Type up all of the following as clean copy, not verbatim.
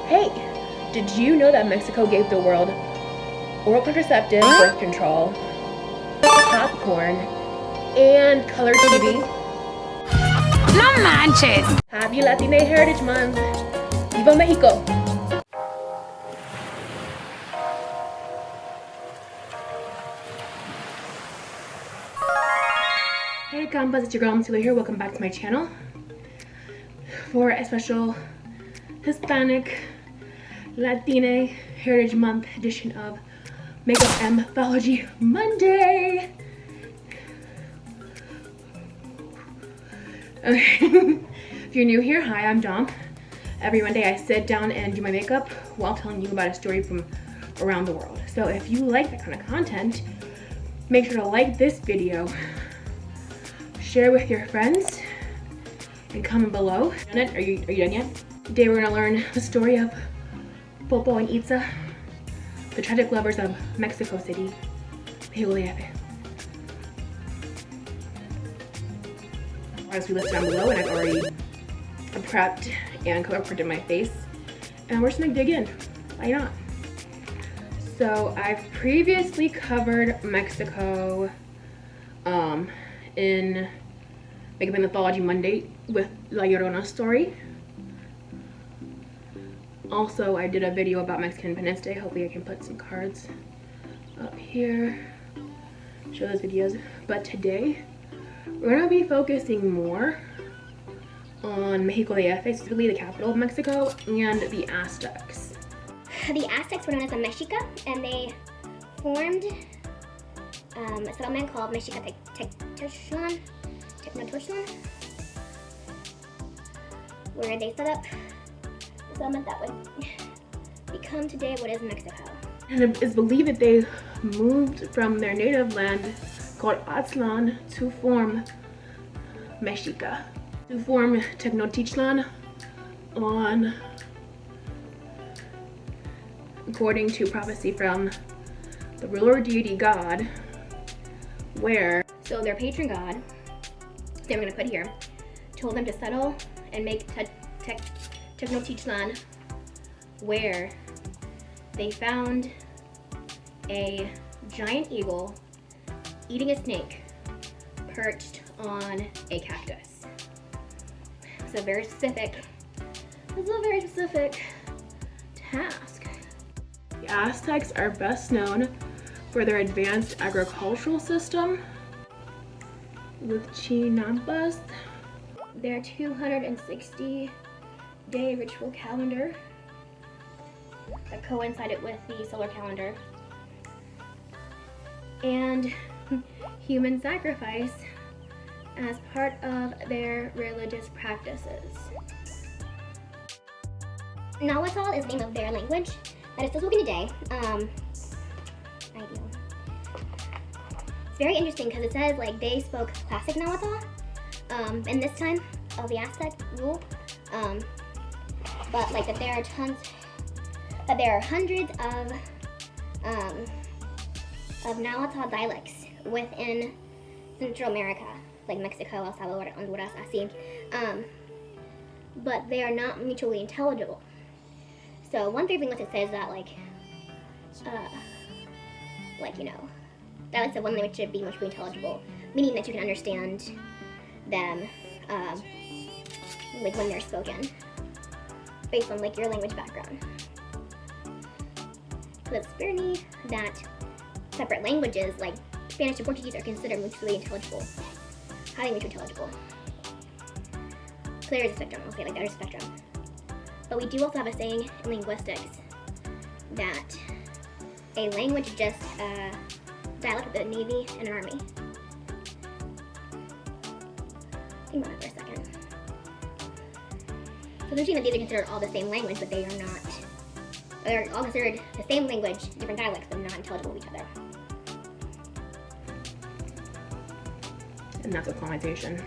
Hey, did you know that Mexico gave the world oral contraceptive, birth control, popcorn, and color TV? No manches! Happy Latina Heritage Month! Viva Mexico! Hey compas, it's your girl Juliet here. Welcome back to my channel for a special Hispanic Latina Heritage Month edition of Makeup Anthology Monday. Okay. If you're new here, hi, I'm Dom. Every Monday I sit down and do my makeup while telling you about a story from around the world. So if you like that kind of content, make sure to like this video, share with your friends, and comment below. Are you done yet? Today we're gonna learn the story of Popo and Itza, the tragic lovers of Mexico City, Juliet. As we list down below, and I've already prepped and color printed my face, and we're just gonna dig in. Why not? So I've previously covered Mexico in Makeup Anthology Monday with La Llorona story. Also, I did a video about Mexican Independence Day. Hopefully I can put some cards up here, show those videos. But today, we're gonna be focusing more on Mexico DF, specifically the capital of Mexico, and the Aztecs. The Aztecs were known as the Mexica, and they formed a settlement called Mexica Tenochtitlan, where they set up a settlement that would become today what is Mexico. And it is believed that they moved from their native land called Aztlan to form Mexica, to form Tenochtitlan on, according to prophecy from the ruler deity god, where, so their patron god, they were going to put here, told them to settle and make Tenochtitlan, where they found a giant eagle eating a snake perched on a cactus. It's a very specific task. The Aztecs are best known for their advanced agricultural system with chinampas, their 260-day ritual calendar that coincided with the solar calendar, and human sacrifice as part of their religious practices. Nahuatl is the name of their language that is still spoken today. It's very interesting because it says like they spoke classic Nahuatl in this time of the Aztec rule, but like that there are hundreds of Nahuatl dialects within Central America, like Mexico, El Salvador, Honduras, así, but they are not mutually intelligible. So one favorite thing it says that dialects of one language should be mutually intelligible, meaning that you can understand them like when they're spoken, based on like your language background. So it's very neat that separate languages like Spanish and Portuguese are considered mutually intelligible, highly mutually intelligible. So there is a spectrum, okay, like there's a spectrum. But we do also have a saying in linguistics that a language is just a dialect of the Navy and an Army. Think about that for a second. So there's that these are considered all the same language, but they are not. They're all considered the same language, different dialects, but not intelligible with each other. And that's with colonization.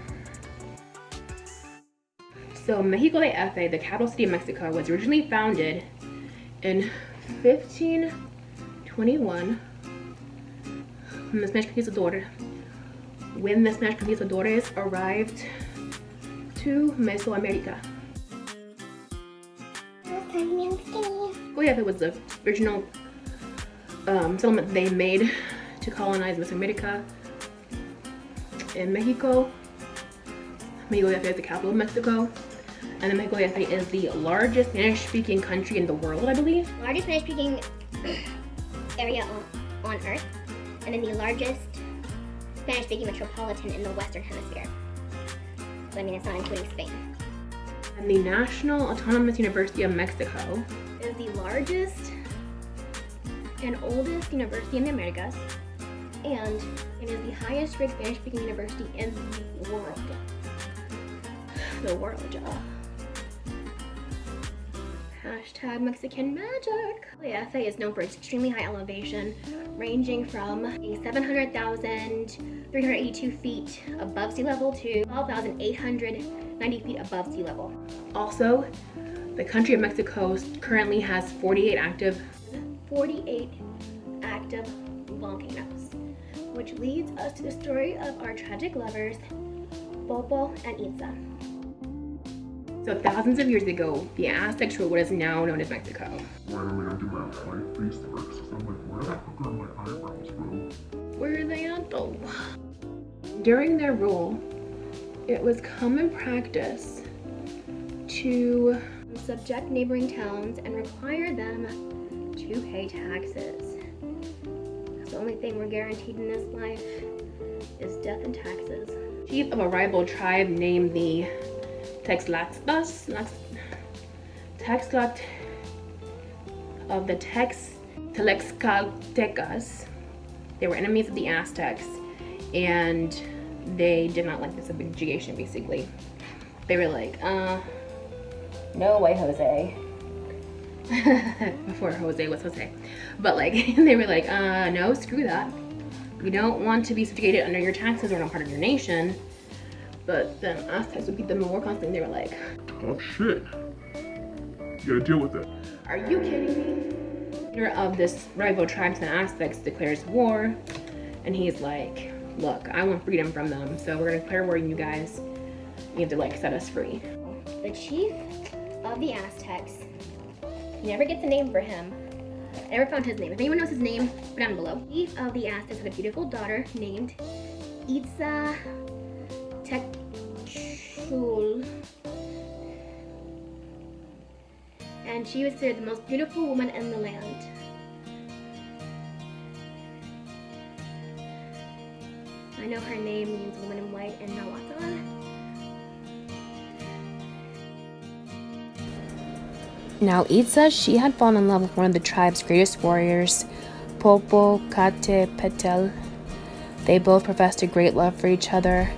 So Mexico DF, the capital city of Mexico, was originally founded in 1521 when the Spanish conquistadores arrived to Mesoamerica. Los cambios Mexico was the original settlement they made to colonize Mesoamerica. In Mexico is the capital of Mexico. And then Mexico is the largest Spanish-speaking country in the world, I believe. Largest Spanish-speaking area on Earth, and then the largest Spanish-speaking metropolitan in the Western Hemisphere. So I mean, it's not including Spain. And the National Autonomous University of Mexico Is the largest and oldest university in the Americas, and it is the highest ranked Spanish-speaking university in the world. The world, y'all. Hashtag Mexican magic. Mexico is known for its extremely high elevation, ranging from 700,382 feet above sea level to 12,890 feet above sea level. Also, the country of Mexico currently has 48 active volcanoes, which leads us to the story of our tragic lovers, Popo and Itza. So thousands of years ago, the Aztecs ruled what is now known as Mexico. Why do we have to do my face first? I'm like, where the fuck are my eyebrows, bro? Where are they at though? During their rule, it was common practice to subject neighboring towns and require them to pay taxes. That's the only thing we're guaranteed in this life is death and taxes. Chief of a rival tribe named the Textlaxtlas of the Tlaxcaltecas. They were enemies of the Aztecs, and they did not like the subjugation, basically. They were like, no way, Jose. Before Jose was Jose. But like, they were like, no, screw that. We don't want to be subjugated under your taxes or not part of your nation. But then Aztecs would beat them more constantly. They were like, oh shit. You gotta deal with it. are you kidding me? The leader of this rival tribe to the Aztecs declares war. And he's like, look, I want freedom from them. So we're gonna declare war on you guys. You have to like set us free. The chief of the Aztecs, he never gets a name for him. I never found his name. If anyone knows his name, put down below. The chief of the Aztecs had a beautiful daughter named Itza. And she was considered the most beautiful woman in the land. I know her name means woman in white in Nahuatl. Now Itza, she had fallen in love with one of the tribe's greatest warriors, Popo Petel. They both professed a great love for each other.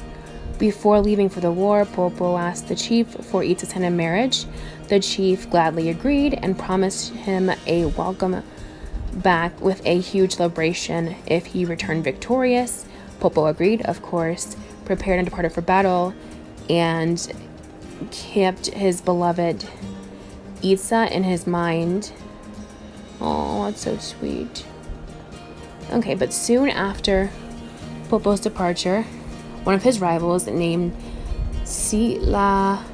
Before leaving for the war, Popo asked the chief for Itza's hand in marriage. The chief gladly agreed and promised him a welcome back with a huge celebration if he returned victorious. Popo agreed, of course, prepared and departed for battle, and kept his beloved Itza in his mind. Oh, that's so sweet. Okay, but soon after Popo's departure, one of his rivals named Teptil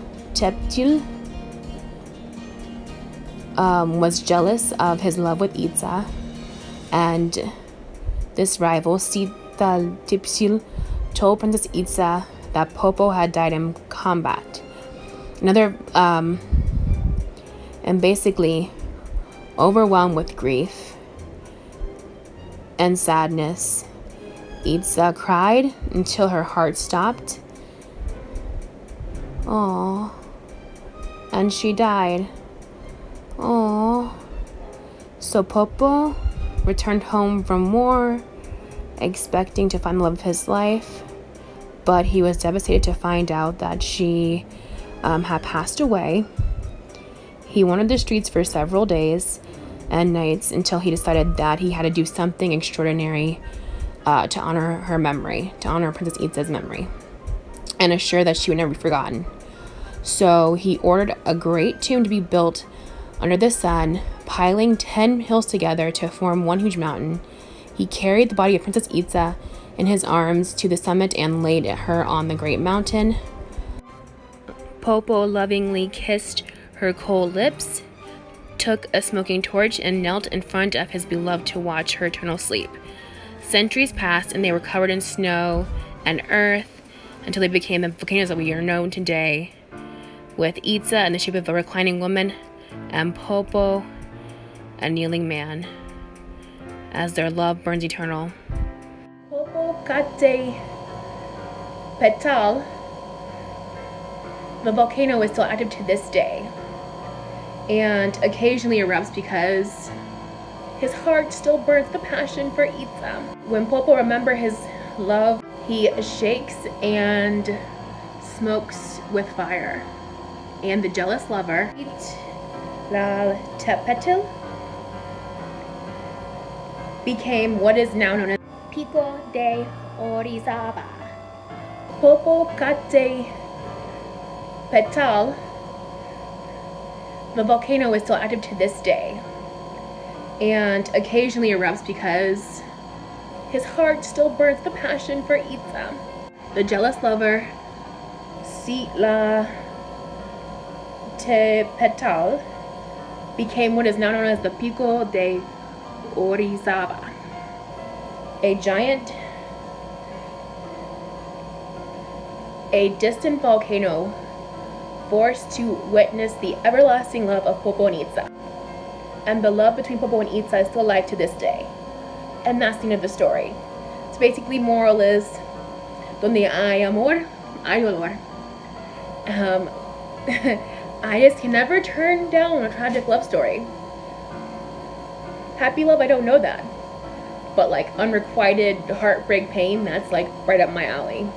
was jealous of his love with Itza, and this rival, Teptil, told Princess Itza that Popo had died in combat. And basically, overwhelmed with grief and sadness, Itza cried until her heart stopped. Aww. And she died. Aww. So Popo returned home from war, expecting to find the love of his life, but he was devastated to find out that she had passed away. He wandered the streets for several days and nights until he decided that he had to do something extraordinary to honor her memory, to honor Princess Itza's memory, and assure that she would never be forgotten. So he ordered a great tomb to be built under the sun, piling 10 hills together to form one huge mountain. He carried the body of Princess Itza in his arms to the summit and laid her on the great mountain. Popo lovingly kissed her cold lips, took a smoking torch and knelt in front of his beloved to watch her eternal sleep. Centuries passed and they were covered in snow and earth until they became the volcanoes that we are known today, with Itza in the shape of a reclining woman and Popo, a kneeling man, as their love burns eternal. Popo Kate Petal, the volcano is still active to this day and occasionally erupts because his heart still burns the passion for Itza. When Popo remembers his love, he shakes and smokes with fire. And the jealous lover, Gal Tepetil, became what is now known as Pico de Orizaba. Popo Kate Petal. The volcano is still active to this day and occasionally erupts because his heart still burns the passion for Itza. The jealous lover, Sitla Tepetal, became what is now known as the Pico de Orizaba, a distant volcano forced to witness the everlasting love of Popo and Itza. And the love between Popo and Itza is still alive to this day. And that's the end of the story. So basically, moral is, donde hay amor, hay dolor. I just can never turn down a tragic love story. Happy love, I don't know that. But like unrequited heartbreak pain, that's like right up my alley.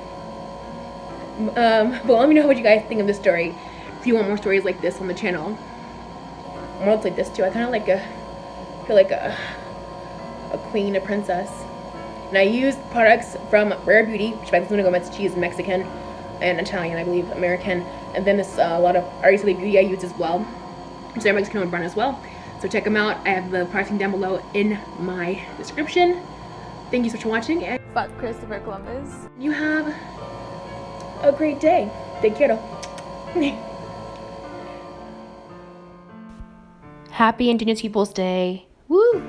But let me know what you guys think of this story. If you want more stories like this on the channel. More like this too. I kind of feel like a queen, a princess. And I use products from Rare Beauty, which by Selena Gomez. She is Mexican and Italian, I believe, American. And then this a lot of Artistly Beauty I use as well. So they're Mexican and brown as well. So check them out. I have the pricing down below in my description. Thank you so much for watching, and Fuck Christopher Columbus. you have a great day. Te quiero. Happy Indigenous Peoples Day. Woo!